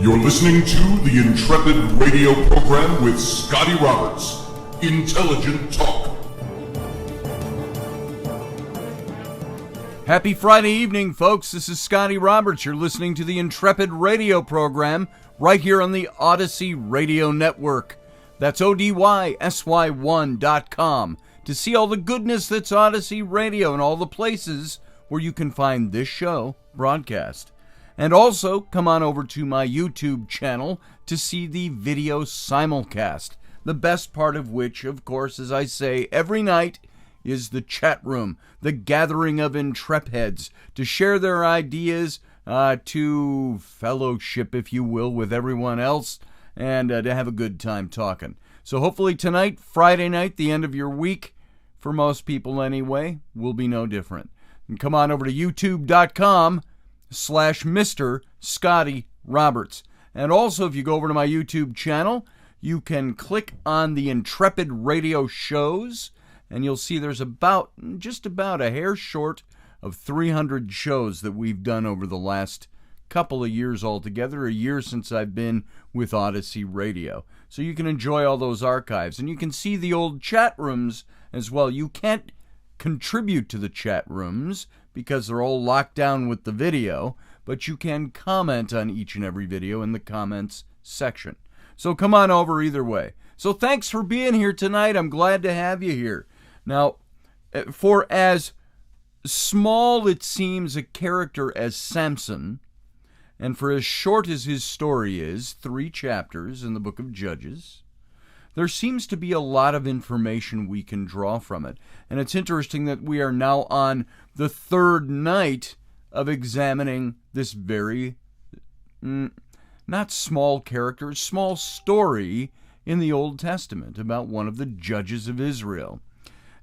You're listening to the Intrepid radio program with Scotty Roberts. Intelligent talk. Happy Friday evening, folks. This is Scotty Roberts. You're listening to the Intrepid radio program right here on the Odyssey Radio Network. That's ODYSY1.com to see all the goodness that's Odyssey Radio and all the places where you can find this show broadcast. And also, come on over to my YouTube channel to see the video simulcast. The best part of which, of course, as I say every night, is the chat room, the gathering of Intrepids to share their ideas, to fellowship, if you will, with everyone else, and to have a good time talking. So hopefully tonight, Friday night, the end of your week, for most people anyway, will be no different. And come on over to youtube.com/Mr. Scotty Roberts. And also, if you go over to my YouTube channel, you can click on the Intrepid Radio shows, and you'll see there's just about a hair short of 300 shows that we've done over the last couple of years altogether, a year since I've been with Odyssey Radio. So you can enjoy all those archives, and you can see the old chat rooms as well. You can't contribute to the chat rooms because they're all locked down with the video, but you can comment on each and every video in the comments section. So come on over either way. So thanks for being here tonight. I'm glad to have you here. Now, for as small it seems a character as Samson, and for as short as his story is, 3 chapters in the book of Judges, there seems to be a lot of information we can draw from it. And it's interesting that we are now on the 3rd night of examining this very, not small character, small story in the Old Testament about one of the judges of Israel.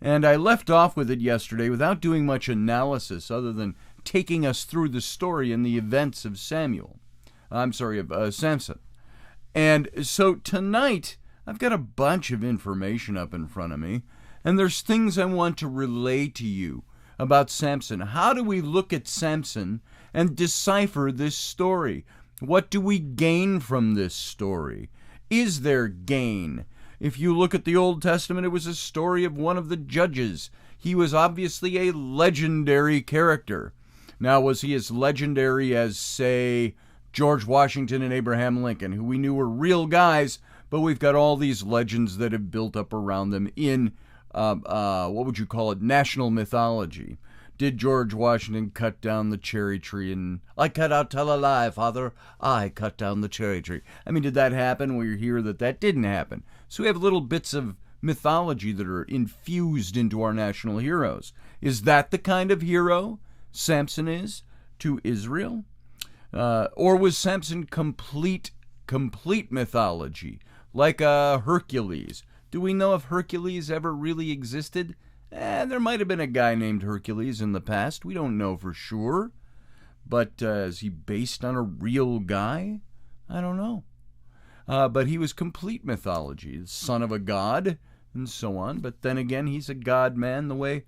And I left off with it yesterday without doing much analysis other than taking us through the story and the events of Samson. And so tonight, I've got a bunch of information up in front of me, and there's things I want to relay to you about Samson. How do we look at Samson and decipher this story? What do we gain from this story? Is there gain? If you look at the Old Testament, it was a story of one of the judges. He was obviously a legendary character. Now, was he as legendary as, say, George Washington and Abraham Lincoln, who we knew were real guys, but we've got all these legends that have built up around them in, what would you call it, national mythology? Did George Washington cut down the cherry tree and, I cannot tell a lie, Father, I cut down the cherry tree? I mean, did that happen? We hear that didn't happen. So we have little bits of mythology that are infused into our national heroes. Is that the kind of hero Samson is to Israel? Or was Samson complete mythology, like Hercules? Do we know if Hercules ever really existed? There might have been a guy named Hercules in the past. We don't know for sure. But is he based on a real guy? I don't know. But he was complete mythology, the son of a god, and so on. But then again, he's a God-man the way,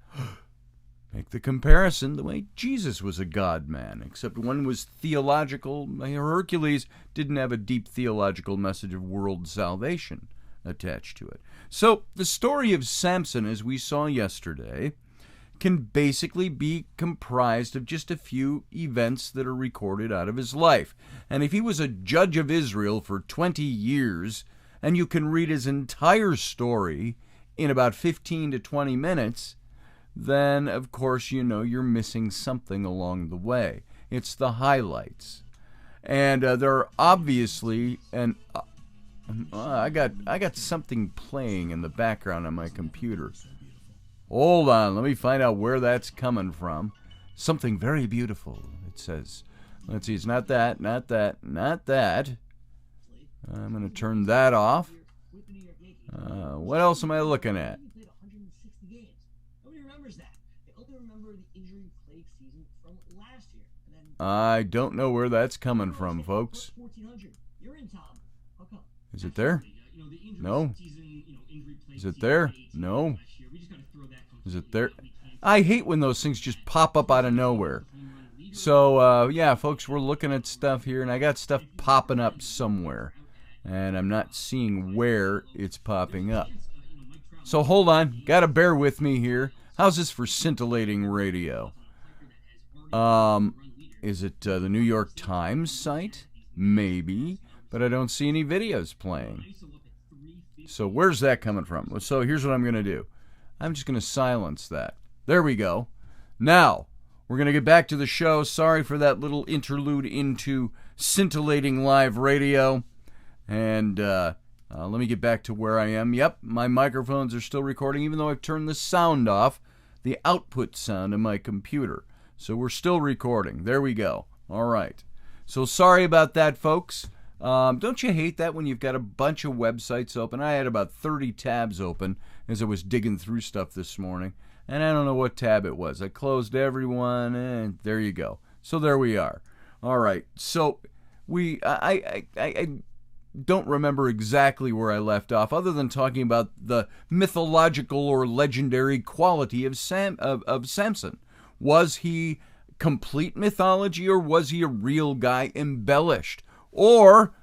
make the comparison, the way Jesus was a God-man, except one was theological. Hercules didn't have a deep theological message of world salvation attached to it. So the story of Samson, as we saw yesterday, can basically be comprised of just a few events that are recorded out of his life. And if he was a judge of Israel for 20 years, and you can read his entire story in about 15 to 20 minutes, then, of course, you know you're missing something along the way. It's the highlights. And there are obviously, I got something playing in the background on my computer. Hold on, let me find out where that's coming from. Something very beautiful, it says. Let's see, it's not that. I'm going to turn that off. What else am I looking at? I don't know where that's coming from, folks. Is it there? No. Is it there? No. Is it there? I hate when those things just pop up out of nowhere. So, yeah, folks, we're looking at stuff here, and I got stuff popping up somewhere, and I'm not seeing where it's popping up. So hold on, gotta bear with me here. How's this for scintillating radio? Is it the New York Times site? Maybe, but I don't see any videos playing. So where's that coming from? So here's what I'm going to do. I'm just going to silence that. There we go. Now, we're going to get back to the show. Sorry for that little interlude into scintillating live radio. And let me get back to where I am. Yep, my microphones are still recording, even though I've turned the sound off, the output sound in my computer. So we're still recording. There we go. All right. So sorry about that, folks. Don't you hate that when you've got a bunch of websites open? I had about 30 tabs open as I was digging through stuff this morning, and I don't know what tab it was. I closed everyone, and there you go. So there we are. All right. So I don't remember exactly where I left off, other than talking about the mythological or legendary quality of Samson. Was he complete mythology, or was he a real guy embellished? Or,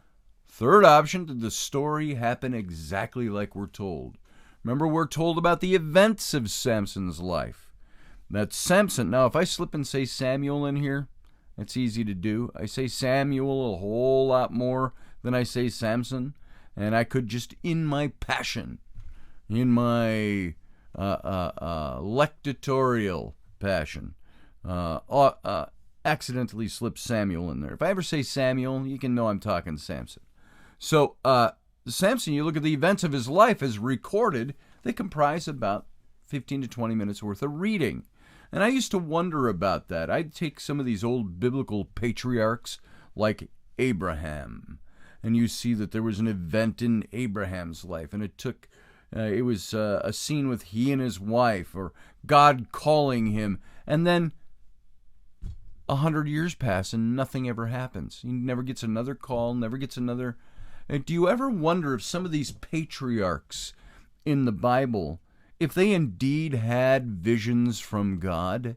third option, did the story happen exactly like we're told? Remember, we're told about the events of Samson's life. That Samson, now if I slip and say Samuel in here, it's easy to do. I say Samuel a whole lot more than I say Samson, and I could just, in my passion, in my lectatorial passion, accidentally slip Samuel in there. If I ever say Samuel, you can know I'm talking Samson. So, Samson, you look at the events of his life as recorded, they comprise about 15 to 20 minutes worth of reading. And I used to wonder about that. I'd take some of these old biblical patriarchs like Abraham, and you see that there was an event in Abraham's life, and it was a scene with he and his wife, or God calling him, and then 100 years pass and nothing ever happens. He never gets another call, never gets another. Do you ever wonder if some of these patriarchs in the Bible, if they indeed had visions from God,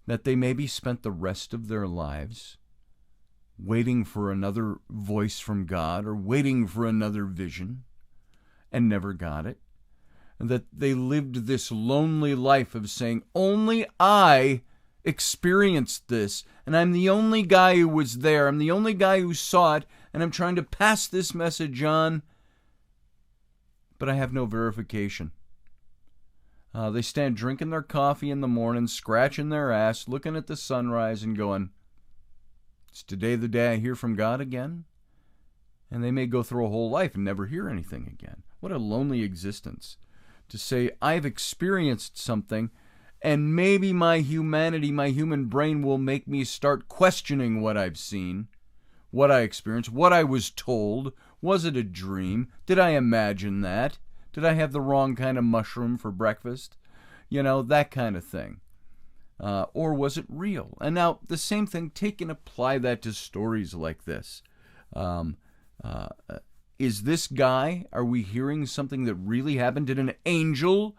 that they maybe spent the rest of their lives waiting for another voice from God, or waiting for another vision, and never got it? And that they lived this lonely life of saying, only I experienced this, and I'm the only guy who was there, I'm the only guy who saw it, and I'm trying to pass this message on, but I have no verification. They stand drinking their coffee in the morning, scratching their ass, looking at the sunrise and going, is today the day I hear from God again? And they may go through a whole life and never hear anything again. What a lonely existence. To say, I've experienced something, and maybe my humanity, my human brain will make me start questioning what I've seen, what I experienced, what I was told. Was it a dream? Did I imagine that? Did I have the wrong kind of mushroom for breakfast? You know, that kind of thing. Or was it real? And now, the same thing, take and apply that to stories like this. Is this guy, are we hearing something that really happened? Did an angel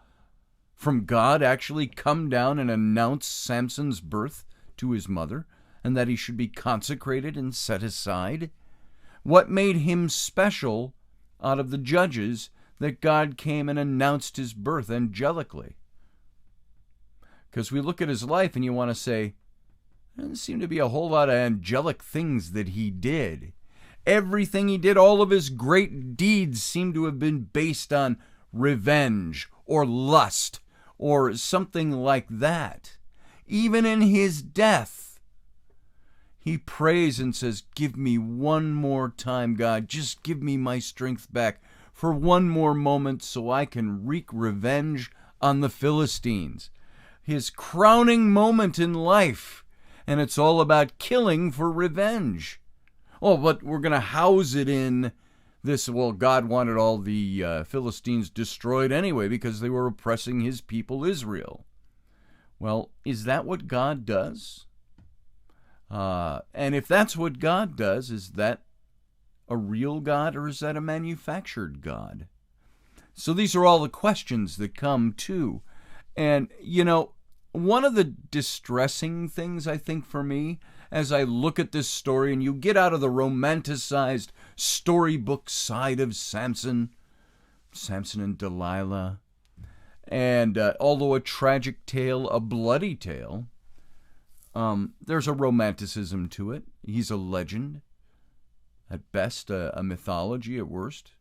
from God actually come down and announce Samson's birth to his mother, and that he should be consecrated and set aside? What made him special out of the judges that God came and announced his birth angelically? Because we look at his life and you want to say, there doesn't seem to be a whole lot of angelic things that he did. Everything he did, all of his great deeds seem to have been based on revenge or lust or something like that. Even in his death, he prays and says, give me one more time, God. Just give me my strength back for one more moment so I can wreak revenge on the Philistines. His crowning moment in life, and it's all about killing for revenge. Oh, but we're going to house it in this, well, God wanted all the Philistines destroyed anyway because they were oppressing his people Israel. Well, is that what God does? And if that's what God does, is that a real God or is that a manufactured God? So these are all the questions that come too. And, you know, one of the distressing things, I think, for me, as I look at this story, and you get out of the romanticized storybook side of Samson and Delilah, and although a tragic tale, a bloody tale, there's a romanticism to it. He's a legend, at best, a mythology at worst.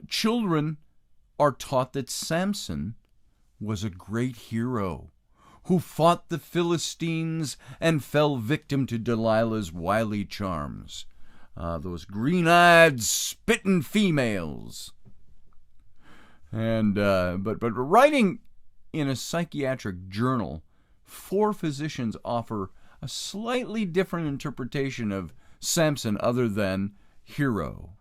Children are taught that Samson was a great hero who fought the Philistines and fell victim to Delilah's wily charms. Those green-eyed, spittin' females. And but writing in a psychiatric journal, 4 physicians offer a slightly different interpretation of Samson other than hero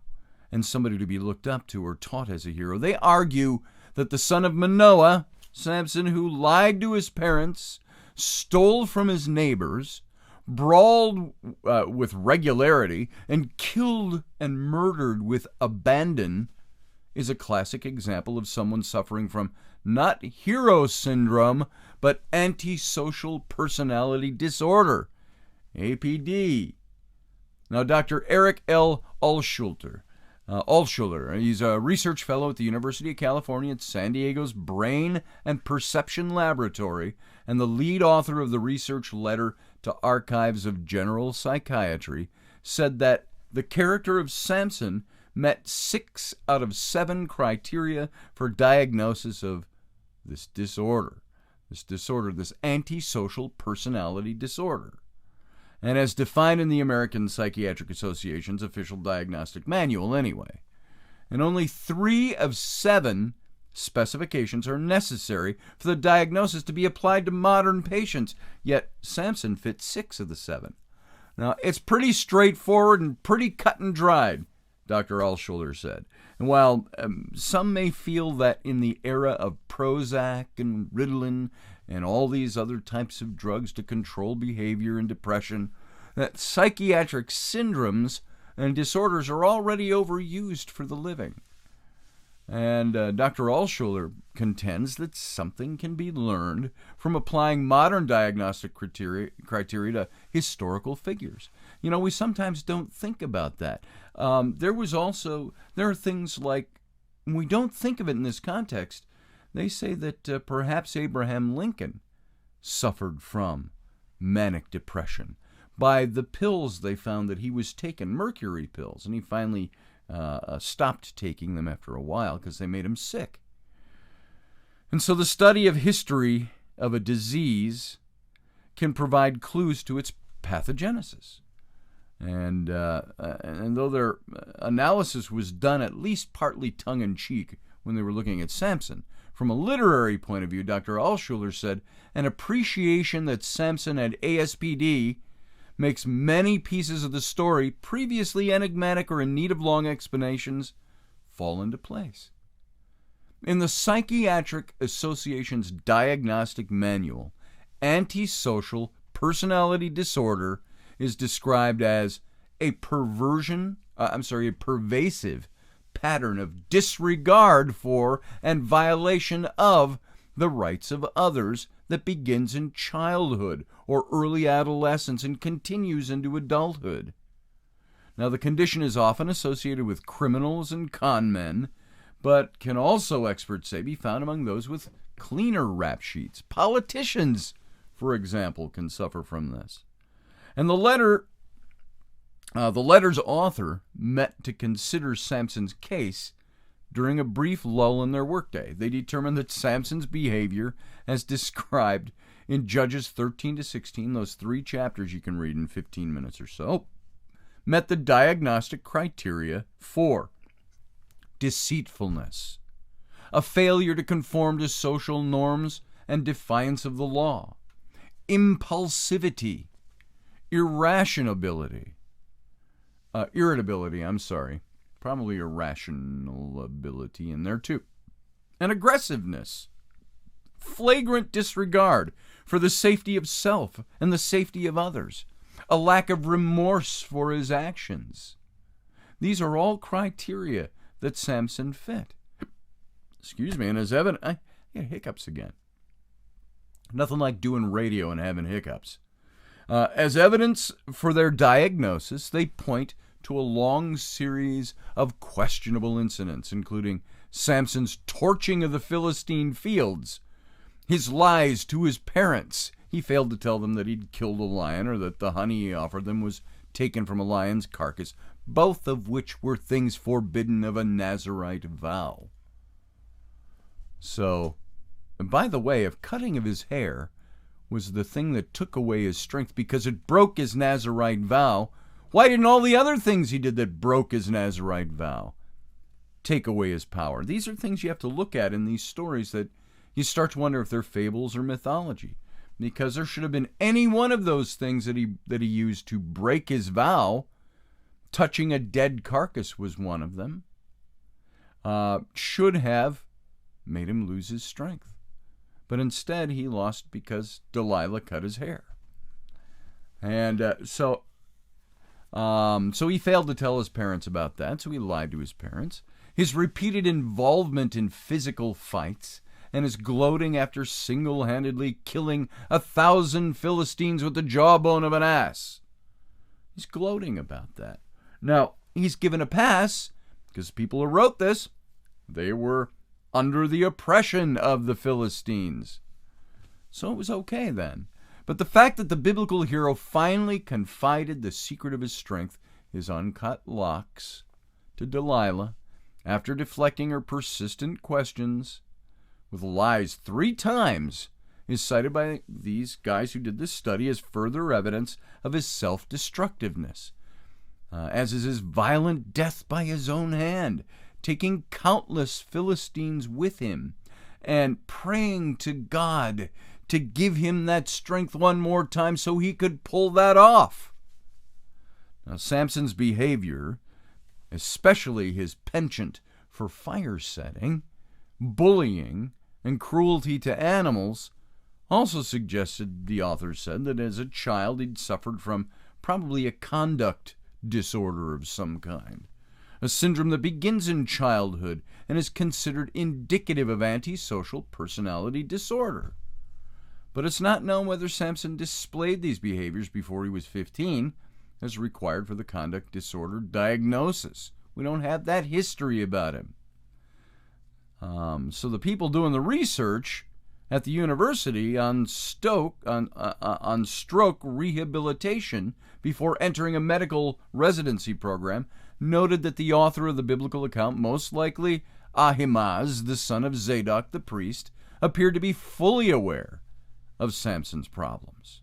and somebody to be looked up to or taught as a hero. They argue that the son of Manoah, Samson, who lied to his parents, stole from his neighbors, brawled with regularity, and killed and murdered with abandon, is a classic example of someone suffering from not hero syndrome, but antisocial personality disorder, APD. Now, Dr. Eric L. Altschuler, he's a research fellow at the University of California at San Diego's Brain and Perception Laboratory and the lead author of the research letter to Archives of General Psychiatry, said that the character of Samson met 6 out of 7 criteria for diagnosis of this disorder, this antisocial personality disorder, and as defined in the American Psychiatric Association's official diagnostic manual anyway. And only 3 of 7 specifications are necessary for the diagnosis to be applied to modern patients, yet Samson fit 6 of the 7. Now, it's pretty straightforward and pretty cut and dried, Dr. Altschuler said. And while some may feel that in the era of Prozac and Ritalin and all these other types of drugs to control behavior and depression, that psychiatric syndromes and disorders are already overused for the living. And Dr. Altschuler contends that something can be learned from applying modern diagnostic criteria to historical figures. You know, we sometimes don't think about that. There are things like, we don't think of it in this context. They say that perhaps Abraham Lincoln suffered from manic depression by the pills they found that he was taking, mercury pills, and he finally stopped taking them after a while because they made him sick. And so the study of history of a disease can provide clues to its pathogenesis. And though their analysis was done at least partly tongue-in-cheek when they were looking at Samson, from a literary point of view, Dr. Altschuler said, an appreciation that Samson had ASPD makes many pieces of the story, previously enigmatic or in need of long explanations, fall into place. In the Psychiatric Association's diagnostic manual, antisocial personality disorder is described as a pervasive pattern of disregard for and violation of the rights of others that begins in childhood or early adolescence and continues into adulthood. Now, the condition is often associated with criminals and con men, but can also, experts say, be found among those with cleaner rap sheets. Politicians, for example, can suffer from this. And the letter's author met to consider Samson's case during a brief lull in their workday. They determined that Samson's behavior, as described in Judges 13 to 16, those 3 chapters you can read in 15 minutes or so, met the diagnostic criteria for deceitfulness, a failure to conform to social norms and defiance of the law, impulsivity, irritability, probably irrational ability in there too, and aggressiveness, flagrant disregard for the safety of self and the safety of others, a lack of remorse for his actions. These are all criteria that Samson fit. Excuse me, and as evident, I get hiccups again. Nothing like doing radio and having hiccups. As evidence for their diagnosis, they point to a long series of questionable incidents, including Samson's torching of the Philistine fields, his lies to his parents. He failed to tell them that he'd killed a lion or that the honey he offered them was taken from a lion's carcass, both of which were things forbidden of a Nazirite vow. So, and by the way, if cutting of his hair was the thing that took away his strength because it broke his Nazirite vow, why didn't all the other things he did that broke his Nazirite vow take away his power? These are things you have to look at in these stories that you start to wonder if they're fables or mythology, because there should have been any one of those things that he used to break his vow. Touching a dead carcass was one of them. Should have made him lose his strength. But instead, he lost because Delilah cut his hair. And so he failed to tell his parents about that, so he lied to his parents. His repeated involvement in physical fights and his gloating after single-handedly killing 1,000 Philistines with the jawbone of an ass. He's gloating about that. Now, he's given a pass because people who wrote this, they were under the oppression of the Philistines. So it was okay then. But the fact that the biblical hero finally confided the secret of his strength, his uncut locks, to Delilah, after deflecting her persistent questions with lies 3 times, is cited by these guys who did this study as further evidence of his self-destructiveness, as is his violent death by his own hand, taking countless Philistines with him and praying to God to give him that strength one more time so he could pull that off. Now, Samson's behavior, especially his penchant for fire setting, bullying, and cruelty to animals, also suggested, the author said, that as a child he'd suffered from probably a conduct disorder of some kind, a syndrome that begins in childhood and is considered indicative of antisocial personality disorder. But it's not known whether Samson displayed these behaviors before he was 15, as required for the conduct disorder diagnosis. We don't have that history about him. So the people doing the research at the university on stroke rehabilitation before entering a medical residency program noted that the author of the biblical account, most likely Ahimaaz, the son of Zadok the priest, appeared to be fully aware of Samson's problems.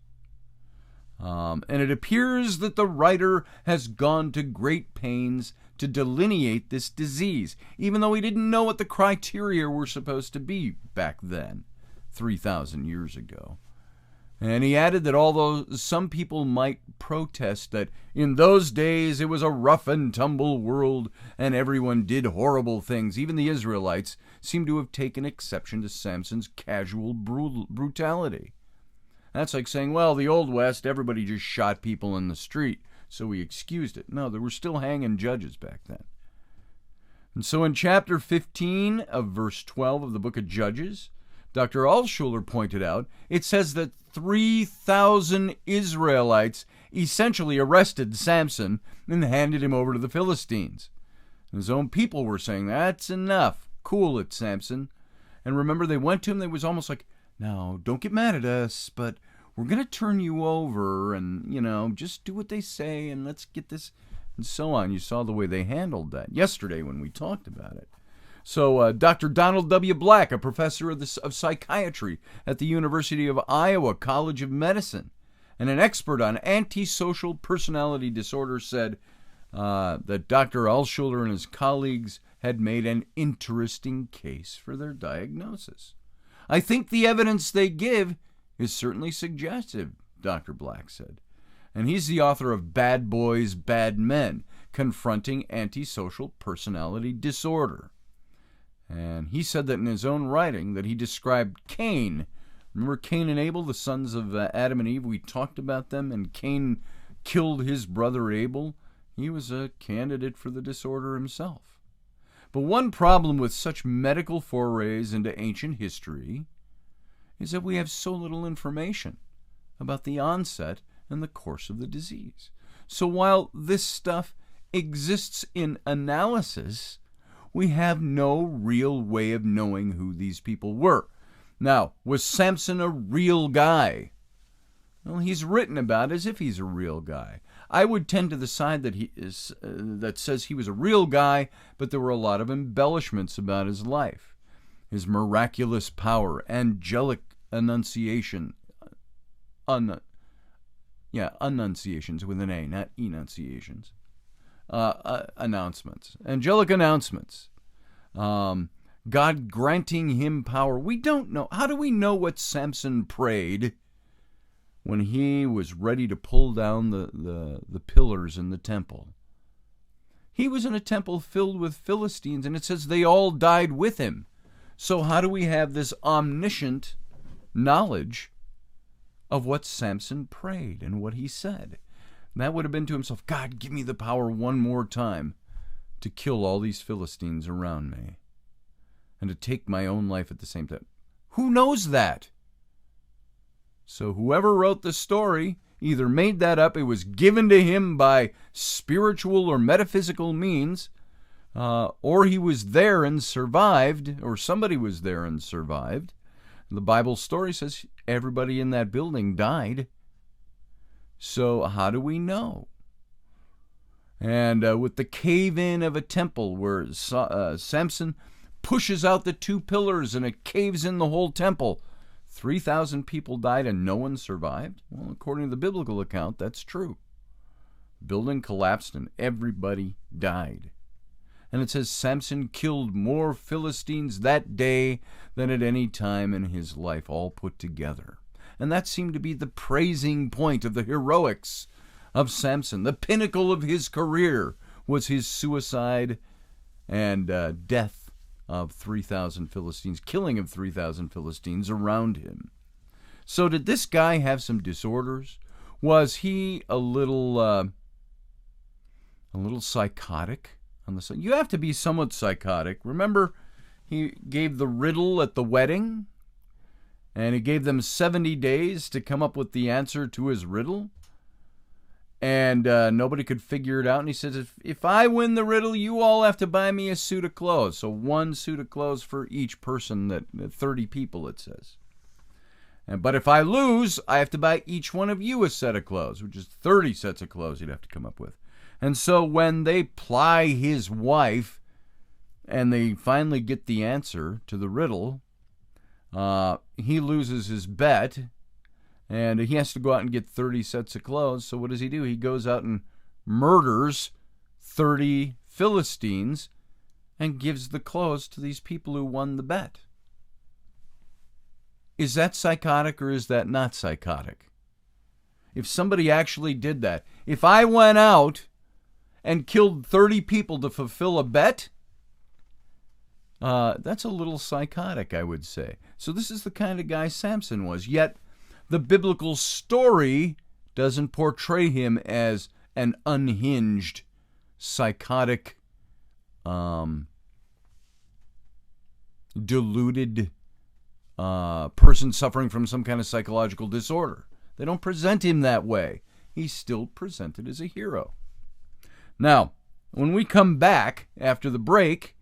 And it appears that the writer has gone to great pains to delineate this disease, even though he didn't know what the criteria were supposed to be back then, 3,000 years ago. And he added that although some people might protest that in those days it was a rough and tumble world and everyone did horrible things, even the Israelites seem to have taken exception to Samson's casual brutality. That's like saying, well, the Old West, everybody just shot people in the street, so we excused it. No, there were still hanging judges back then. And so in chapter 15 of verse 12 of the book of Judges, Dr. Altshuler pointed out, it says that 3,000 Israelites essentially arrested Samson and handed him over to the Philistines. And his own people were saying, that's enough. Cool it, Samson. And remember, they went to him, they was almost like, now, don't get mad at us, but we're going to turn you over and, just do what they say and let's get this, and so on. You saw the way they handled that yesterday when we talked about it. So Dr. Donald W. Black, a professor of psychiatry at the University of Iowa College of Medicine and an expert on antisocial personality disorder, said that Dr. Altshuler and his colleagues had made an interesting case for their diagnosis. I think the evidence they give is certainly suggestive, Dr. Black said. And he's the author of Bad Boys, Bad Men, Confronting Antisocial Personality Disorder. And he said that in his own writing that he described Cain. Remember Cain and Abel, the sons of Adam and Eve? We talked about them, and Cain killed his brother Abel. He was a candidate for the disorder himself. But one problem with such medical forays into ancient history is that we have so little information about the onset and the course of the disease. So while this stuff exists in analysis, we have no real way of knowing who these people were. Now, was Samson a real guy? Well, he's written about as if he's a real guy. I would tend to the side that that says he was a real guy, but there were a lot of embellishments about his life. His miraculous power, angelic annunciation, annunciations with an A, not enunciations. Announcements, angelic announcements. God granting him power. We don't know. How do we know what Samson prayed when he was ready to pull down the pillars in the temple? He was in a temple filled with Philistines, and it says they all died with him. So how do we have this omniscient knowledge of what Samson prayed and what he said? That would have been to himself, God, give me the power one more time to kill all these Philistines around me and to take my own life at the same time. Who knows that? So whoever wrote the story either made that up, it was given to him by spiritual or metaphysical means, or he was there and survived, or somebody was there and survived. The Bible story says everybody in that building died. So how do we know? And with the cave-in of a temple where Samson pushes out the two pillars and it caves in the whole temple, 3,000 people died and no one survived? Well, according to the biblical account, that's true. The building collapsed and everybody died. And it says Samson killed more Philistines that day than at any time in his life, all put together. And that seemed to be the praising point of the heroics of Samson. The pinnacle of his career was his suicide and death of 3,000 Philistines, killing of 3,000 Philistines around him. So did this guy have some disorders? Was he a little psychotic on the side? You have to be somewhat psychotic. Remember, he gave the riddle at the wedding, and he gave them 70 days to come up with the answer to his riddle. And nobody could figure it out. And he says, if I win the riddle, you all have to buy me a suit of clothes. So one suit of clothes for each person, 30 people, it says. But if I lose, I have to buy each one of you a set of clothes, which is 30 sets of clothes you'd have to come up with. And so when they ply his wife and they finally get the answer to the riddle, he loses his bet. And he has to go out and get 30 sets of clothes. So what does he do? He goes out and murders 30 Philistines and gives the clothes to these people who won the bet. Is that psychotic or is that not psychotic? If somebody actually did that, if I went out and killed 30 people to fulfill a bet, that's a little psychotic, I would say. So this is the kind of guy Samson was. Yet the biblical story doesn't portray him as an unhinged, psychotic, deluded person suffering from some kind of psychological disorder. They don't present him that way. He's still presented as a hero. Now, when we come back after the break,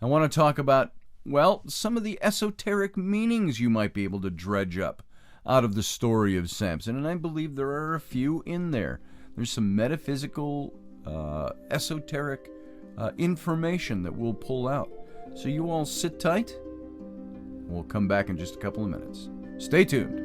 I want to talk about, well, some of the esoteric meanings you might be able to dredge up out of the story of Samson, and I believe there are a few in there. There's some metaphysical, esoteric information that we'll pull out. So you all sit tight. We'll come back in just a couple of minutes. Stay tuned.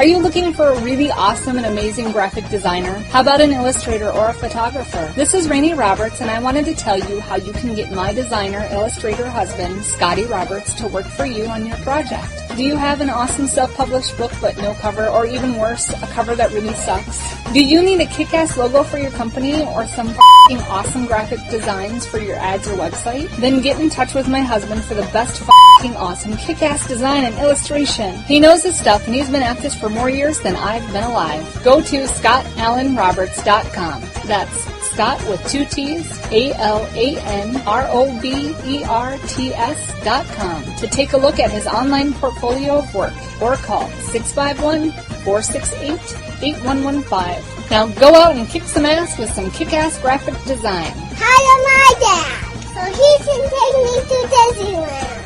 you looking for a really awesome and amazing graphic designer? How about an illustrator or a photographer? This is Rainey Roberts, and I wanted to tell you how you can get my designer, illustrator husband, Scotty Roberts, to work for you on your project. Do you have an awesome self-published book but no cover, or even worse, a cover that really sucks? Do you need a kick-ass logo for your company or some f***ing awesome graphic designs for your ads or website? Then get in touch with my husband for the best f***ing awesome kick-ass design and illustration. He knows his stuff, and he's been at this for more years than I've been alive. Go to ScottAllenRoberts.com. That's Scott with 2 T's, ALANROBERTS.com to take a look at his online portfolio of work, or call 651-468-8115. Now go out and kick some ass with some kick-ass graphic design. Hire my dad so he can take me to Disneyland.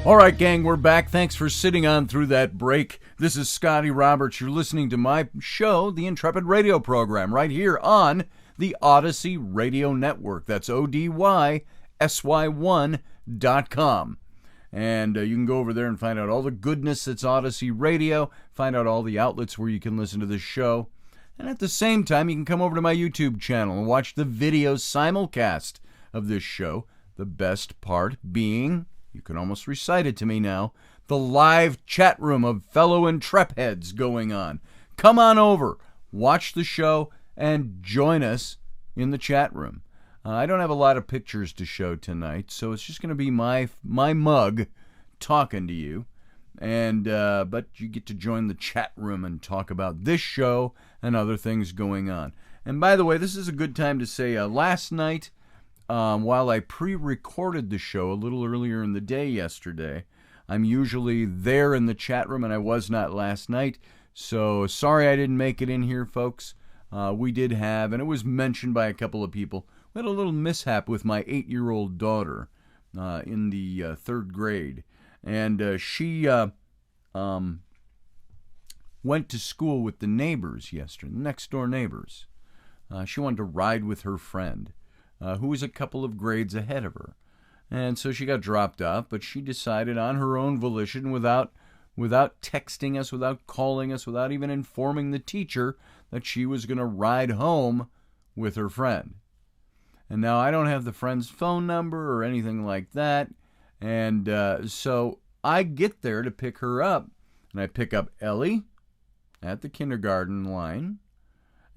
All right, gang, we're back. Thanks for sitting on through that break. This is Scotty Roberts. You're listening to my show, the Intrepid radio program, right here on the Odyssey Radio Network. That's ODYSY1.com. And you can go over there and find out all the goodness that's Odyssey Radio, find out all the outlets where you can listen to this show. And at the same time, you can come over to my YouTube channel and watch the video simulcast of this show. The best part being, you can almost recite it to me now, the live chat room of fellow Intrepheads going on. Come on over, watch the show, and join us in the chat room. I don't have a lot of pictures to show tonight, so it's just going to be my mug talking to you. And but you get to join the chat room and talk about this show and other things going on. And by the way, this is a good time to say last night, while I pre-recorded the show a little earlier in the day yesterday, I'm usually there in the chat room, and I was not last night. So sorry I didn't make it in here, folks. We did have, and it was mentioned by a couple of people, we had a little mishap with my 8-year-old daughter in the 3rd grade. And she went to school with the neighbors yesterday, the next-door neighbors. She wanted to ride with her friend, who was a couple of grades ahead of her. And so she got dropped off, but she decided on her own volition, without texting us, without calling us, without even informing the teacher, that she was going to ride home with her friend. And now I don't have the friend's phone number or anything like that. And so I get there to pick her up. And I pick up Ellie at the kindergarten line.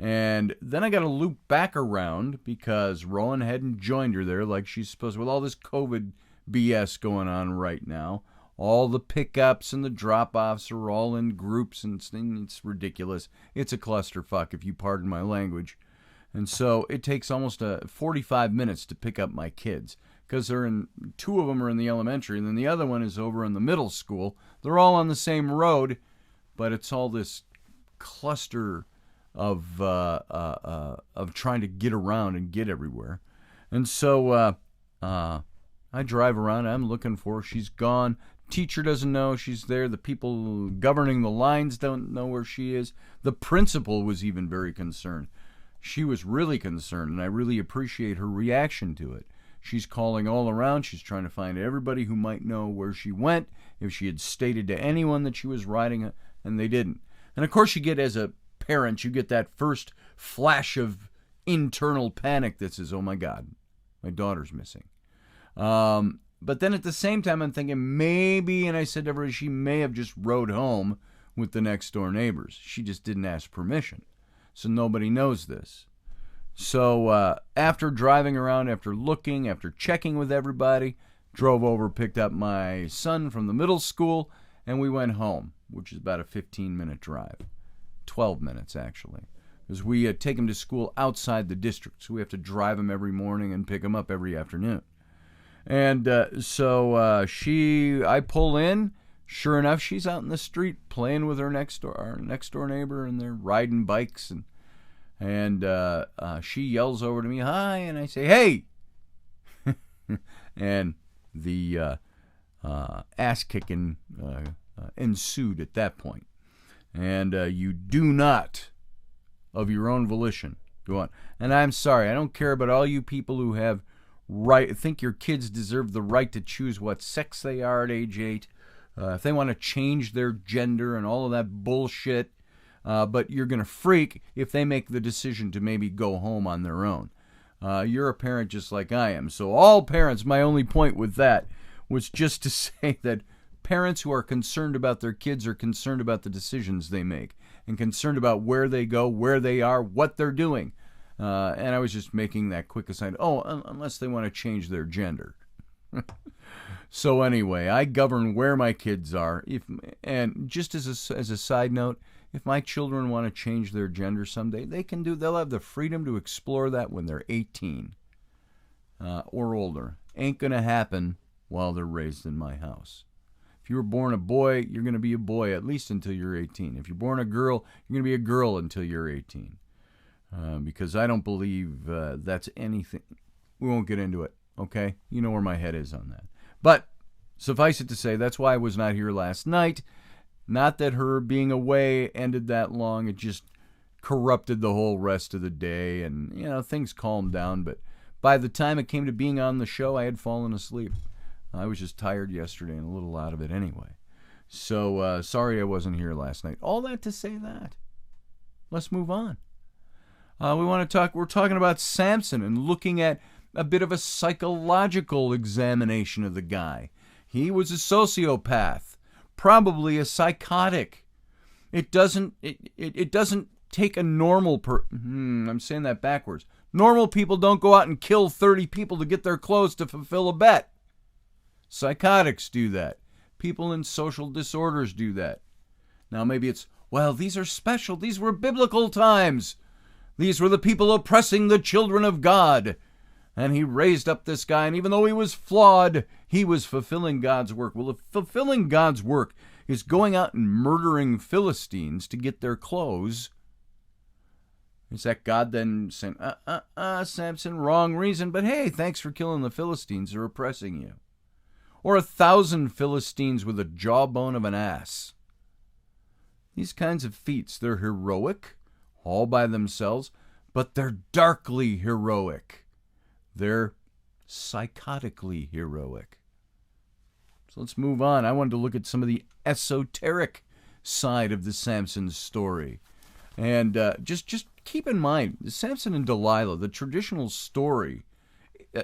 And then I got to loop back around because Rowan hadn't joined her there like she's supposed to. With all this COVID BS going on right now, all the pickups and the drop-offs are all in groups, and it's ridiculous. It's a clusterfuck, if you pardon my language. And so it takes almost 45 minutes to pick up my kids because two of them are in the elementary, and then the other one is over in the middle school. They're all on the same road, but it's all this cluster of trying to get around and get everywhere. And so I drive around. I'm looking for her. She's gone. Teacher doesn't know she's there. The people governing the lines don't know where she is. The principal was even very concerned. She was really concerned, and I really appreciate her reaction to it. She's calling all around. She's trying to find everybody who might know where she went, if she had stated to anyone that she was riding, and they didn't. And of course, you get, as a parent, you get that first flash of internal panic that says, oh my God, my daughter's missing. But then at the same time, I'm thinking maybe, and I said to everybody, she may have just rode home with the next door neighbors. She just didn't ask permission. So nobody knows this. So after driving around, after looking, after checking with everybody, drove over, picked up my son from the middle school, and we went home, which is about a 15-minute drive. 12 minutes, actually. Because we take him to school outside the district, so we have to drive him every morning and pick him up every afternoon. And so I pull in. Sure enough, she's out in the street playing with our next door neighbor, and they're riding bikes, and she yells over to me, "Hi!" and I say, "Hey!" And the ass kicking ensued at that point. And you do not, of your own volition, go on. And I'm sorry, I don't care about all you people who think your kids deserve the right to choose what sex they are at age 8. if they want to change their gender and all of that bullshit, but you're going to freak if they make the decision to maybe go home on their own. You're a parent just like I am. So all parents, my only point with that was just to say that parents who are concerned about their kids are concerned about the decisions they make and concerned about where they go, where they are, what they're doing. And I was just making that quick aside. Oh, unless they want to change their gender. So anyway, I govern where my kids are. And just as a side note, if my children want to change their gender someday, they can do. They'll have the freedom to explore that when they're 18 or older. Ain't going to happen while they're raised in my house. If you were born a boy, you're going to be a boy at least until you're 18. If you're born a girl, you're going to be a girl until you're 18. Because I don't believe that's anything. We won't get into it, okay? You know where my head is on that. But suffice it to say, that's why I was not here last night. Not that her being away ended that long. It just corrupted the whole rest of the day. And, things calmed down. But by the time it came to being on the show, I had fallen asleep. I was just tired yesterday and a little out of it anyway. So, sorry I wasn't here last night. All that to say that. Let's move on. We're talking about Samson and looking at a bit of a psychological examination of the guy. He was a sociopath, probably a psychotic. It doesn't take a normal I'm saying that backwards. Normal people don't go out and kill 30 people to get their clothes to fulfill a bet. Psychotics do that. People in social disorders do that. Now maybe it's, well, these are special. These were biblical times. These were the people oppressing the children of God. And he raised up this guy, and even though he was flawed, he was fulfilling God's work. Well, if fulfilling God's work is going out and murdering Philistines to get their clothes, is that God then saying, Samson, wrong reason, but hey, thanks for killing the Philistines. They're oppressing you. Or 1,000 Philistines with a jawbone of an ass. These kinds of feats, they're heroic, all by themselves, but they're darkly heroic. They're psychotically heroic. So let's move on. I wanted to look at some of the esoteric side of the Samson story. And just keep in mind, Samson and Delilah, the traditional story,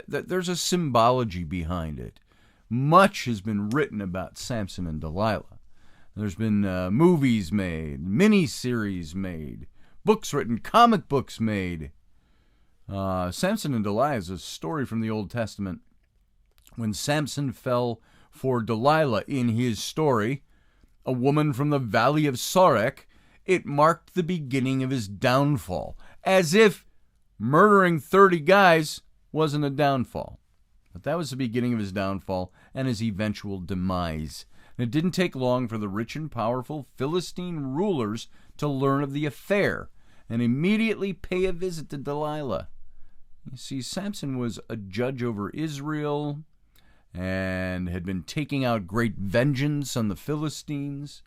there's a symbology behind it. Much has been written about Samson and Delilah. There's been movies made, miniseries made, books written, comic books made. Samson and Delilah is a story from the Old Testament. When Samson fell for Delilah in his story, a woman from the valley of Sorek, it marked the beginning of his downfall, as if murdering 30 guys wasn't a downfall. But that was the beginning of his downfall and his eventual demise. And it didn't take long for the rich and powerful Philistine rulers to learn of the affair and immediately pay a visit to Delilah. You see, Samson was a judge over Israel and had been taking out great vengeance on the Philistines.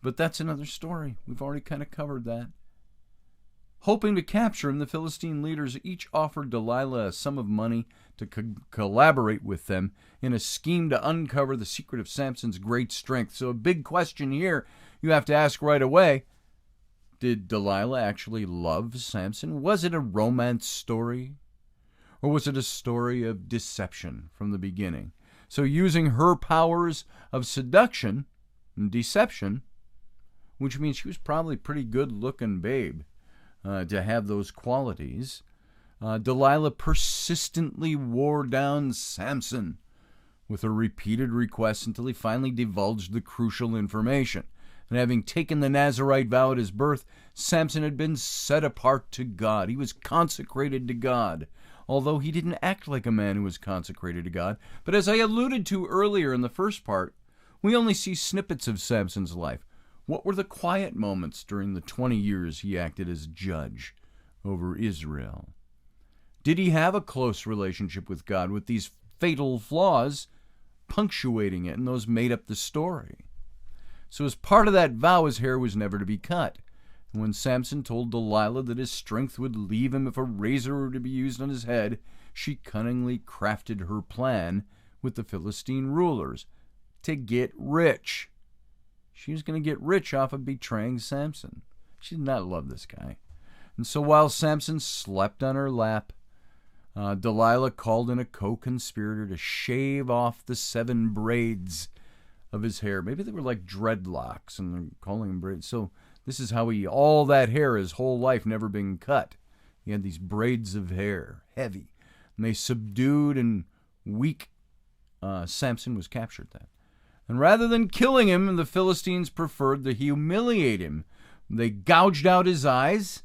But that's another story. We've already kind of covered that. Hoping to capture him, the Philistine leaders each offered Delilah a sum of money to collaborate with them in a scheme to uncover the secret of Samson's great strength. So a big question here you have to ask right away. Did Delilah actually love Samson? Was it a romance story? Or was it a story of deception from the beginning? So using her powers of seduction and deception, which means she was probably a pretty good-looking babe to have those qualities, Delilah persistently wore down Samson with her repeated requests until he finally divulged the crucial information. And having taken the Nazirite vow at his birth, Samson had been set apart to God. He was consecrated to God, although he didn't act like a man who was consecrated to God. But as I alluded to earlier in the first part, we only see snippets of Samson's life. What were the quiet moments during the 20 years he acted as judge over Israel? Did he have a close relationship with God with these fatal flaws punctuating it, and those made up the story? So as part of that vow, his hair was never to be cut. And when Samson told Delilah that his strength would leave him if a razor were to be used on his head, she cunningly crafted her plan with the Philistine rulers. to get rich. She was going to get rich off of betraying Samson. She did not love this guy. And so while Samson slept on her lap, Delilah called in a co-conspirator to shave off the 7 braids of his hair. Maybe they were like dreadlocks, and they're calling them braids. So this is how all that hair, his whole life, never been cut. He had these braids of hair, heavy. And they subdued and weak Samson was captured then. And rather than killing him, the Philistines preferred to humiliate him. They gouged out his eyes.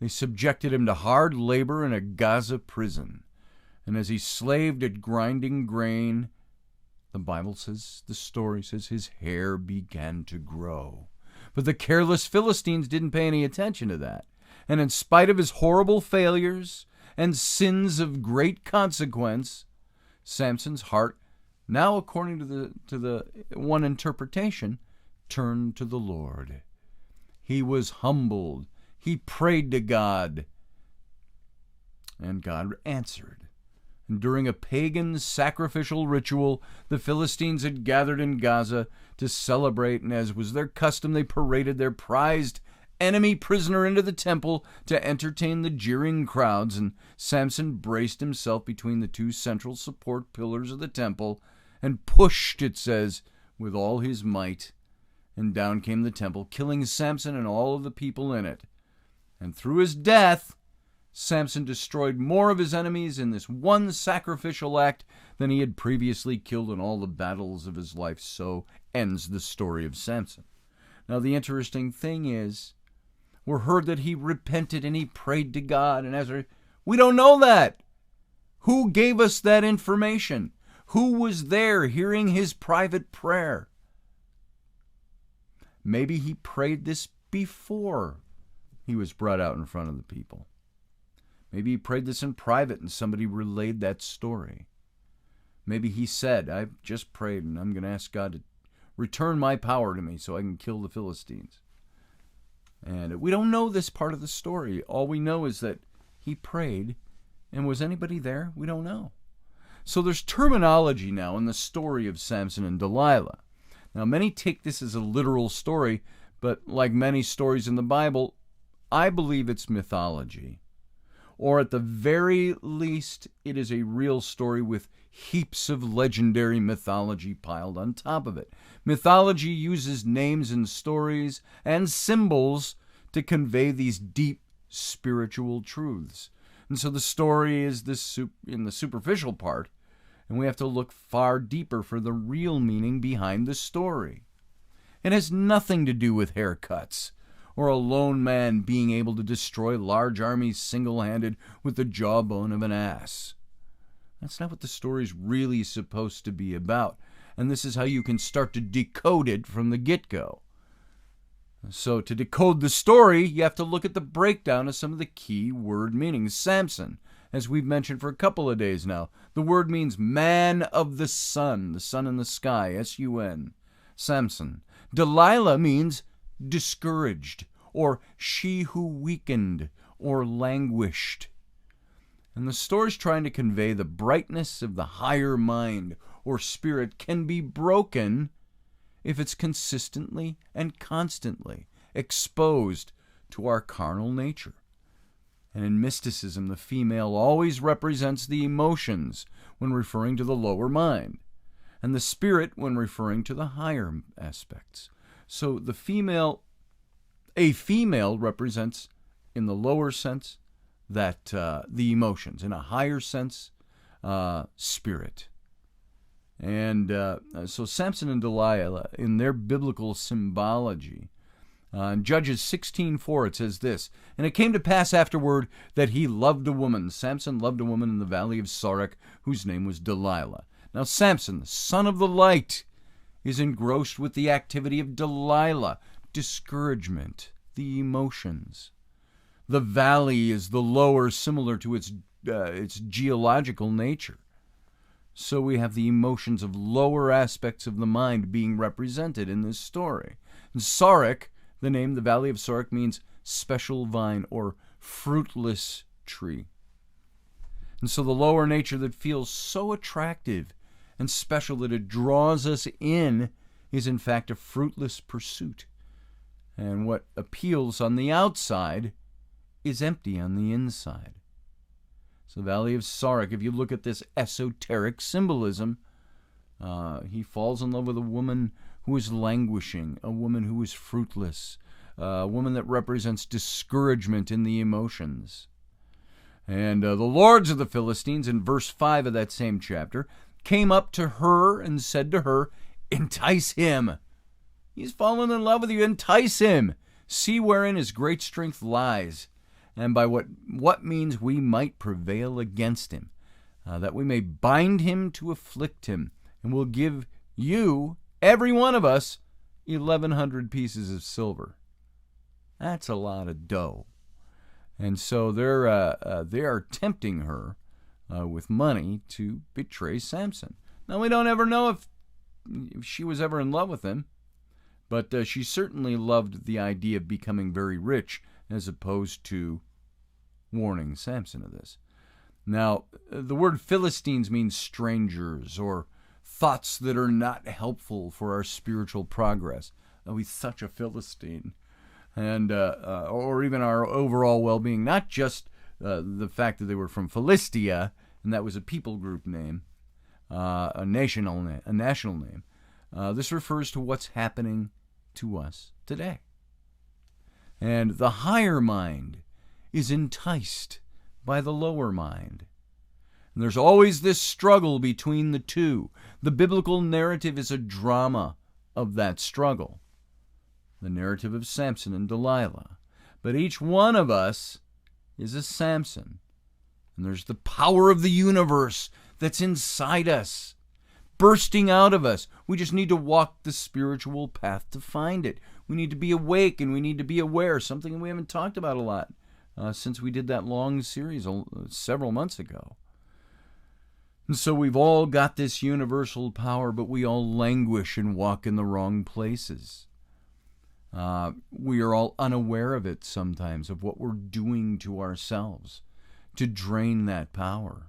They subjected him to hard labor in a Gaza prison. And as he slaved at grinding grain, the Bible says, the story says, his hair began to grow. But the careless Philistines didn't pay any attention to that. And in spite of his horrible failures and sins of great consequence, Samson's heart, now according to the one interpretation, turned to the Lord. He was humbled. He prayed to God, and God answered. And during a pagan sacrificial ritual, the Philistines had gathered in Gaza to celebrate, and as was their custom, they paraded their prized enemy prisoner into the temple to entertain the jeering crowds, and Samson braced himself between the 2 central support pillars of the temple and pushed, it says, with all his might. And down came the temple, killing Samson and all of the people in it. And through his death, Samson destroyed more of his enemies in this one sacrificial act than he had previously killed in all the battles of his life. So ends the story of Samson. Now, the interesting thing is, we're heard that he repented and he prayed to God. And we don't know that. Who gave us that information? Who was there hearing his private prayer? Maybe he prayed this before he was brought out in front of the people. Maybe he prayed this in private and somebody relayed that story. Maybe he said, I've just prayed and I'm going to ask God to return my power to me so I can kill the Philistines. And we don't know this part of the story. All we know is that he prayed, and was anybody there? We don't know. So there's terminology now in the story of Samson and Delilah. Now, many take this as a literal story, but like many stories in the Bible, I believe it's mythology. Or at the very least, it is a real story with heaps of legendary mythology piled on top of it. Mythology uses names and stories and symbols to convey these deep spiritual truths. And so the story is in the superficial part, and we have to look far deeper for the real meaning behind the story. It has nothing to do with haircuts or a lone man being able to destroy large armies single-handed with the jawbone of an ass. That's not what the story's really supposed to be about, and this is how you can start to decode it from the get-go. So to decode the story, you have to look at the breakdown of some of the key word meanings. Samson, as we've mentioned for a couple of days now, the word means man of the sun in the sky, S-U-N, Samson. Delilah means discouraged, or she who weakened, or languished. And the story's trying to convey the brightness of the higher mind or spirit can be broken if it's consistently and constantly exposed to our carnal nature. And in mysticism, the female always represents the emotions when referring to the lower mind, and the spirit when referring to the higher aspects. So a female represents, in the lower sense, that the emotions, in a higher sense, spirit. And so Samson and Delilah, in their biblical symbology, in Judges 16:4, it says this, and it came to pass afterward that he loved a woman. Samson loved a woman in the valley of Sorek, whose name was Delilah. Now Samson, the son of the light, is engrossed with the activity of Delilah, discouragement, the emotions. The valley is the lower, similar to its geological nature. So we have the emotions of lower aspects of the mind being represented in this story. And Sorek, the name, the Valley of Sorek, means special vine or fruitless tree. And so the lower nature that feels so attractive and special that it draws us in is in fact a fruitless pursuit. And what appeals on the outside is empty on the inside. So Valley of Sorrow, if you look at this esoteric symbolism, he falls in love with a woman who is languishing, a woman who is fruitless, a woman that represents discouragement in the emotions. And the lords of the Philistines, in verse 5 of that same chapter, came up to her and said to her, "Entice him. He's fallen in love with you. Entice him. See wherein his great strength lies, and by what means we might prevail against him, that we may bind him to afflict him, and will give you, every one of us, 1,100 pieces of silver." That's a lot of dough. And so they are tempting her with money to betray Samson. Now, we don't ever know if she was ever in love with him, but she certainly loved the idea of becoming very rich as opposed to warning Samson of this. Now, the word Philistines means strangers or thoughts that are not helpful for our spiritual progress. Oh, he's such a Philistine. And or even our overall well-being, not just the fact that they were from Philistia, and that was a people group name, a national name. This refers to what's happening to us today. And the higher mind is enticed by the lower mind. And there's always this struggle between the two. The biblical narrative is a drama of that struggle. The narrative of Samson and Delilah. But each one of us is a Samson. And there's the power of the universe that's inside us, bursting out of us. We just need to walk the spiritual path to find it. We need to be awake and we need to be aware, something we haven't talked about a lot since we did that long series several months ago. And so we've all got this universal power, but we all languish and walk in the wrong places. We are all unaware of it sometimes, of what we're doing to ourselves to drain that power.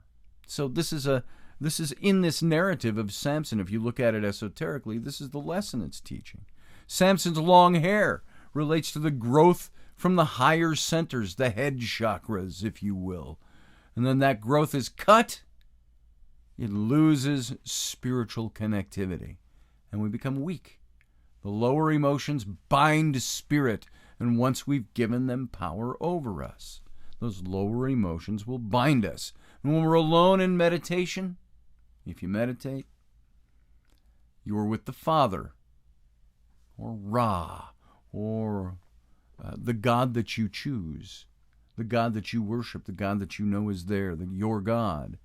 So this is in this narrative of Samson. If you look at it esoterically, this is the lesson it's teaching. Samson's long hair relates to the growth from the higher centers, the head chakras, if you will. And then that growth is cut, it loses spiritual connectivity, and we become weak. The lower emotions bind spirit, and once we've given them power over us, those lower emotions will bind us. And when we're alone in meditation, if you meditate, you are with the Father, or Ra, or the God that you choose, the God that you worship, the God that you know is there, your God,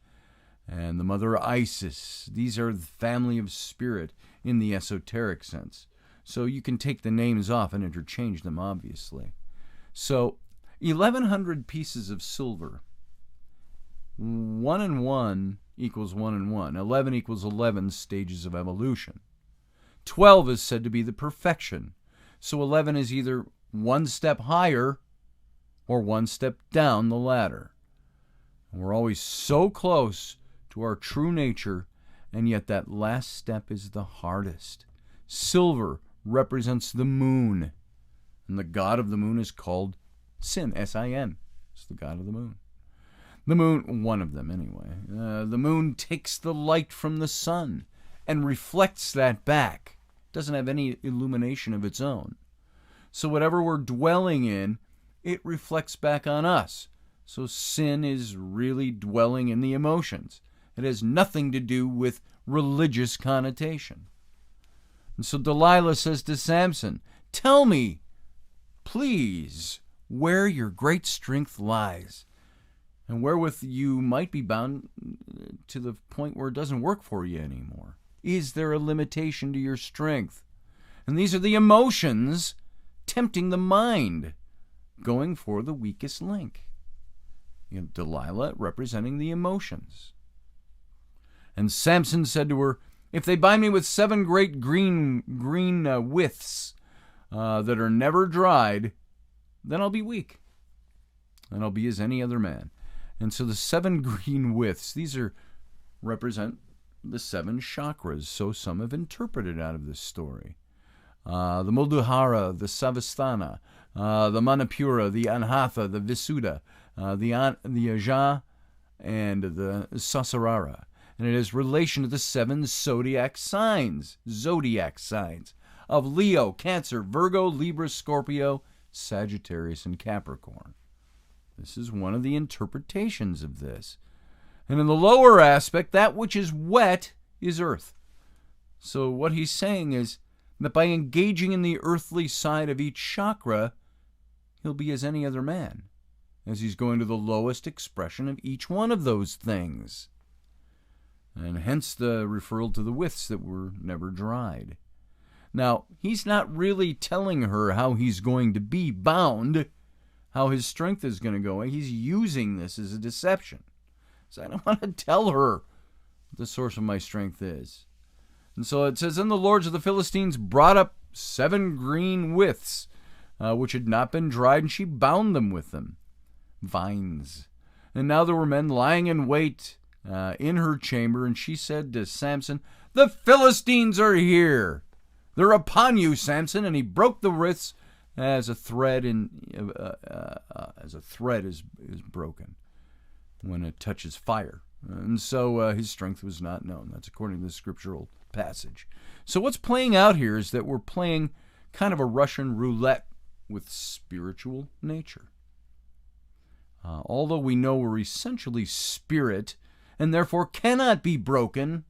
and the Mother Isis. These are the family of spirit in the esoteric sense. So you can take the names off and interchange them, obviously. So 1,100 pieces of silver. 1 and 1 equals 1 and 1. 11 equals 11 stages of evolution. 12 is said to be the perfection. So 11 is either one step higher or one step down the ladder. And we're always so close to our true nature, and yet that last step is the hardest. Silver represents the moon, and the god of the moon is called Sin, S-I-N. It's the god of the moon. The moon, one of them anyway, the moon takes the light from the sun and reflects that back. It doesn't have any illumination of its own. So whatever we're dwelling in, it reflects back on us. So sin is really dwelling in the emotions. It has nothing to do with religious connotation. And so Delilah says to Samson, "Tell me, please, where your great strength lies, and wherewith you might be bound to the point where it doesn't work for you anymore. Is there a limitation to your strength?" And these are the emotions tempting the mind, going for the weakest link. Delilah representing the emotions. And Samson said to her, "If they bind me with 7 great green withs that are never dried, then I'll be weak, and I'll be as any other man." And so the 7 green withs, these represent the 7 chakras, so some have interpreted out of this story. The Muladhara, the Savasthana, the Manipura, the Anahata, the Visuddha, the Aja, and the Sasarara. And it has relation to the 7 zodiac signs of Leo, Cancer, Virgo, Libra, Scorpio, Sagittarius, and Capricorn. This is one of the interpretations of this. And in the lower aspect, that which is wet is earth. So what he's saying is that by engaging in the earthly side of each chakra, he'll be as any other man, as he's going to the lowest expression of each one of those things. And hence the referral to the withs that were never dried. Now, he's not really telling her how he's going to be bound, how his strength is going to go. He's using this as a deception. So I don't want to tell her what the source of my strength is. And so it says, and the lords of the Philistines brought up 7 green withs, which had not been dried, and she bound them with them, vines. And now there were men lying in wait in her chamber, and she said to Samson, the Philistines are here. They're upon you, Samson. And he broke the withs as a thread is broken when it touches fire. And so his strength was not known. That's according to the scriptural passage. So what's playing out here is that we're playing kind of a Russian roulette with spiritual nature. Although we know we're essentially spirit and therefore cannot be broken,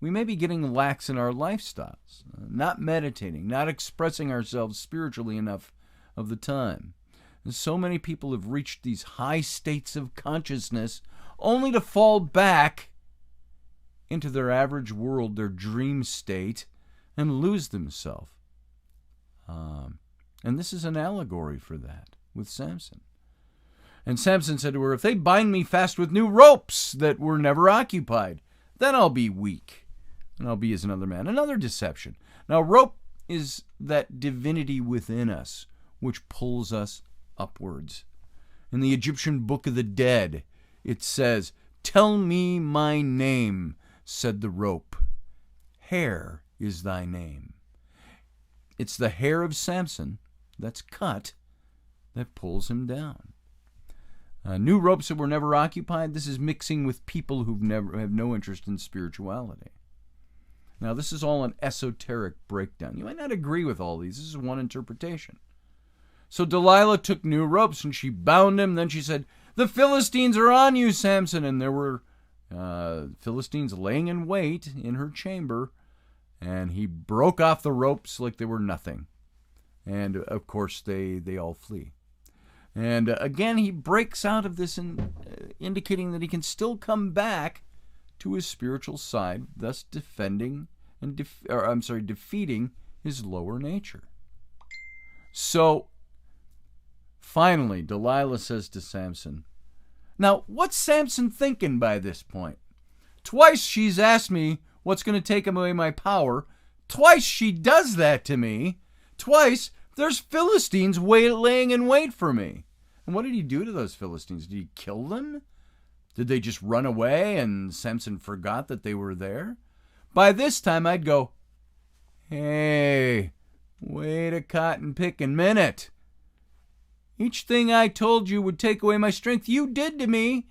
we may be getting lax in our lifestyles, not meditating, not expressing ourselves spiritually enough of the time. And so many people have reached these high states of consciousness only to fall back into their average world, their dream state, and lose themselves. And this is an allegory for that with Samson. And Samson said to her, if they bind me fast with new ropes that were never occupied, then I'll be weak, and I'll be as another man. Another deception. Now, rope is that divinity within us, which pulls us upwards. In the Egyptian Book of the Dead, it says, tell me my name, said the rope. Hair is thy name. It's the hair of Samson that's cut that pulls him down. New ropes that were never occupied. This is mixing with people who have no interest in spirituality. Now, this is all an esoteric breakdown. You might not agree with all these. This is one interpretation. So Delilah took new ropes and she bound him. Then she said, the Philistines are on you, Samson. And there were Philistines laying in wait in her chamber. And he broke off the ropes like they were nothing. And, of course, they all flee. And again, he breaks out of this, indicating that he can still come back to his spiritual side, thus defeating his lower nature. So, finally, Delilah says to Samson, now, what's Samson thinking by this point? Twice she's asked me what's going to take away my power. Twice she does that to me. Twice there's Philistines laying in wait for me. And what did he do to those Philistines? Did he kill them? Did they just run away and Samson forgot that they were there? By this time I'd go, hey, wait a cotton-picking minute. Each thing I told you would take away my strength, you did to me.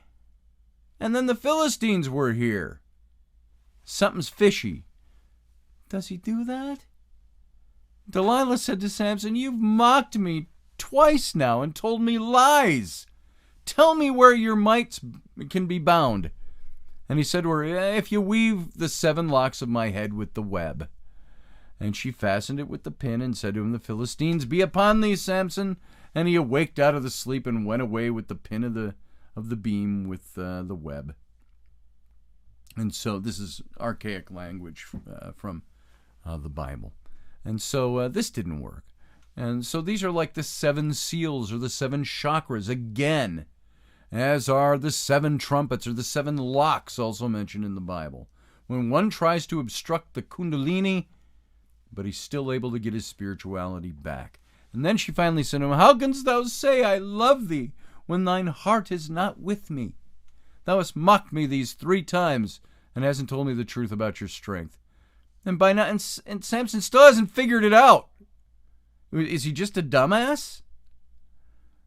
And then the Philistines were here. Something's fishy. Does he do that? Delilah said to Samson, you've mocked me twice now and told me lies. Tell me where your mites can be bound. And he said to her, if you weave the 7 locks of my head with the web. And she fastened it with the pin and said to him, the Philistines be upon thee, Samson. And he awaked out of the sleep and went away with the pin of the beam with the web. And so this is archaic language from the Bible. And so this didn't work. And so these are like the 7 seals or the 7 chakras again, as are the 7 trumpets or the 7 locks also mentioned in the Bible. When one tries to obstruct the kundalini, but he's still able to get his spirituality back. And then she finally said to him, how canst thou say I love thee when thine heart is not with me? Thou hast mocked me these 3 times, and hasn't told me the truth about your strength. And by now, and Samson still hasn't figured it out. Is he just a dumbass?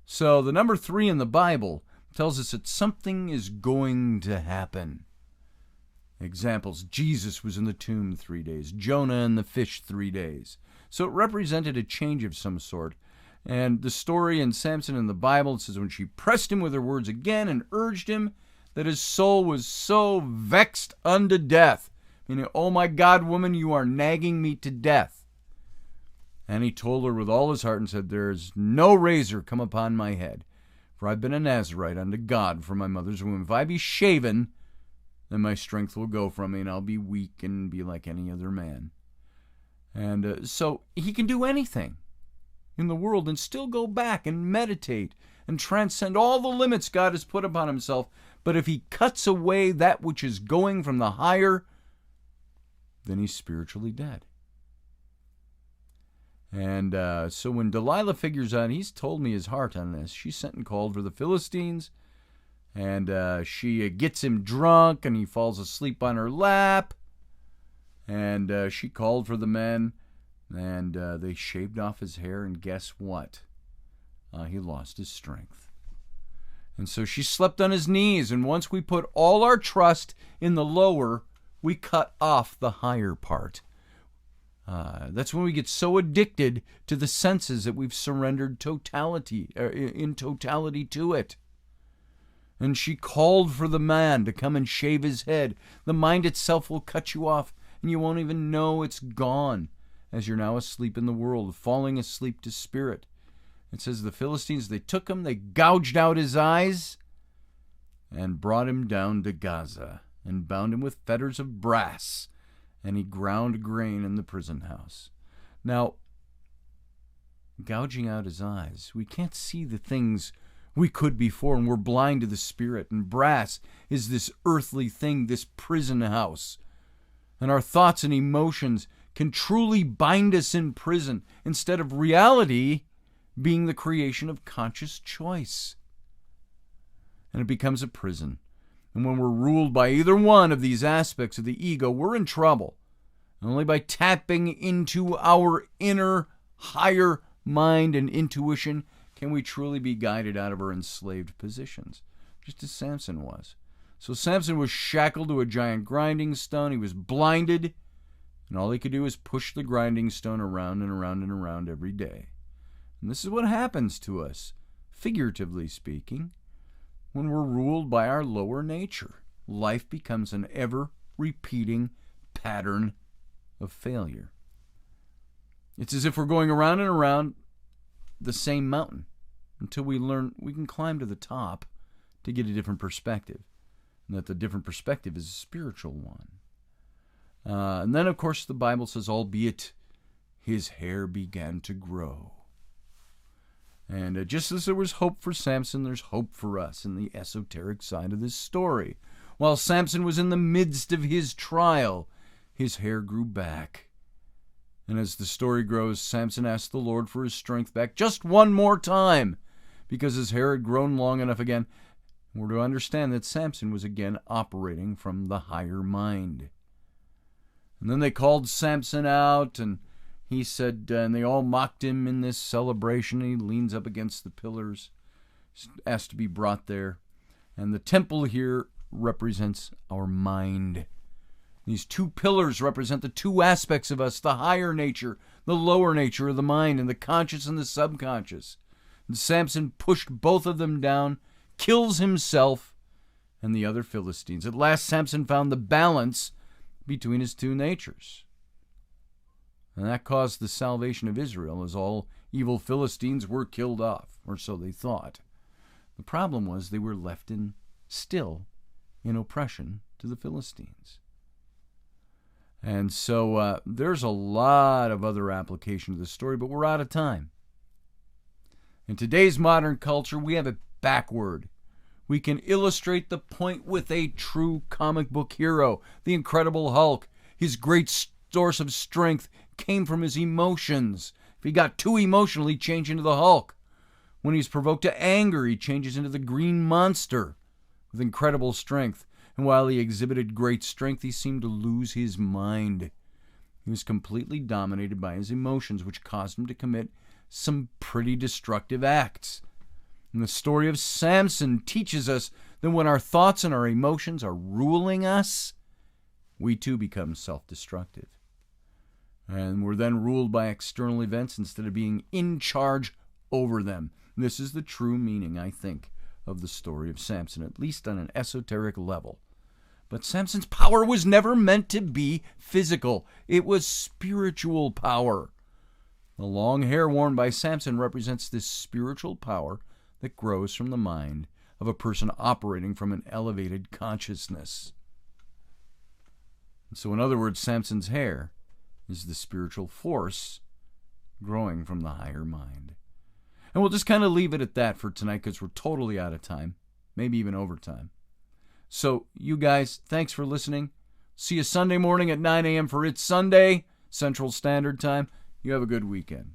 So the number 3 in the Bible tells us that something is going to happen. Examples: Jesus was in the tomb 3 days. Jonah in the fish 3 days. So it represented a change of some sort. And the story in Samson in the Bible, it says, when she pressed him with her words again and urged him, that his soul was so vexed unto death. Meaning, oh my God, woman, you are nagging me to death. And he told her with all his heart and said, there is no razor come upon my head, for I've been a Nazarite unto God from my mother's womb. If I be shaven, then my strength will go from me, and I'll be weak and be like any other man. And so he can do anything in the world and still go back and meditate and transcend all the limits God has put upon himself. But if he cuts away that which is going from the higher, then he's spiritually dead. And so when Delilah figures out, he's told me his heart on this. She sent and called for the Philistines, and she gets him drunk, and he falls asleep on her lap. And she called for the men, and they shaved off his hair, and guess what? He lost his strength. And so she slept on his knees, and once we put all our trust in the lower, we cut off the higher part. That's when we get so addicted to the senses that we've surrendered in totality to it. And she called for the man to come and shave his head. The mind itself will cut you off, and you won't even know it's gone, as you're now asleep in the world, falling asleep to spirit. It says the Philistines, they took him, they gouged out his eyes, and brought him down to Gaza, and bound him with fetters of brass, and he ground grain in the prison house. Now, gouging out his eyes, we can't see the things we could before, and we're blind to the spirit, and brass is this earthly thing, this prison house. And our thoughts and emotions can truly bind us in prison, instead of reality being the creation of conscious choice. And it becomes a prison. And when we're ruled by either one of these aspects of the ego, we're in trouble. And only by tapping into our inner, higher mind and intuition can we truly be guided out of our enslaved positions, just as Samson was. So Samson was shackled to a giant grinding stone. He was blinded, and all he could do was push the grinding stone around and around and around every day. And this is what happens to us, figuratively speaking, when we're ruled by our lower nature. Life becomes an ever-repeating pattern of failure. It's as if we're going around and around the same mountain until we learn we can climb to the top to get a different perspective, and that the different perspective is a spiritual one. And then, of course, the Bible says, albeit his hair began to grow. And just as there was hope for Samson, there's hope for us in the esoteric side of this story. While Samson was in the midst of his trial, his hair grew back. And as the story grows, Samson asked the Lord for his strength back just one more time, because his hair had grown long enough again. We're to understand that Samson was again operating from the higher mind. And then they called Samson out, and he said, and they all mocked him in this celebration. He leans up against the pillars, asked to be brought there. And the temple here represents our mind. These two pillars represent the two aspects of us, the higher nature, the lower nature of the mind, and the conscious and the subconscious. And Samson pushed both of them down, kills himself and the other Philistines. At last, Samson found the balance between his two natures. And that caused the salvation of Israel, as all evil Philistines were killed off, or so they thought. The problem was they were left still in oppression to the Philistines. And so there's a lot of other application to the story, but we're out of time. In today's modern culture, we have it backward. We can illustrate the point with a true comic book hero, the Incredible Hulk. His great source of strength came from his emotions. If he got too emotional, he'd change into the Hulk. When he's provoked to anger, he changes into the Green Monster with incredible strength. and while he exhibited great strength, he seemed to lose his mind. He was completely dominated by his emotions, which caused him to commit some pretty destructive acts. And the story of Samson teaches us that when our thoughts and our emotions are ruling us, we too become self-destructive. And we're then ruled by external events instead of being in charge over them. This is the true meaning, I think, of the story of Samson, at least on an esoteric level. But Samson's power was never meant to be physical. It was spiritual power. The long hair worn by Samson represents this spiritual power that grows from the mind of a person operating from an elevated consciousness. So in other words, Samson's hair is the spiritual force growing from the higher mind. And we'll just kind of leave it at that for tonight because we're totally out of time, maybe even overtime. So you guys, thanks for listening. See you Sunday morning at 9 a.m. for It's Sunday, Central Standard Time. You have a good weekend.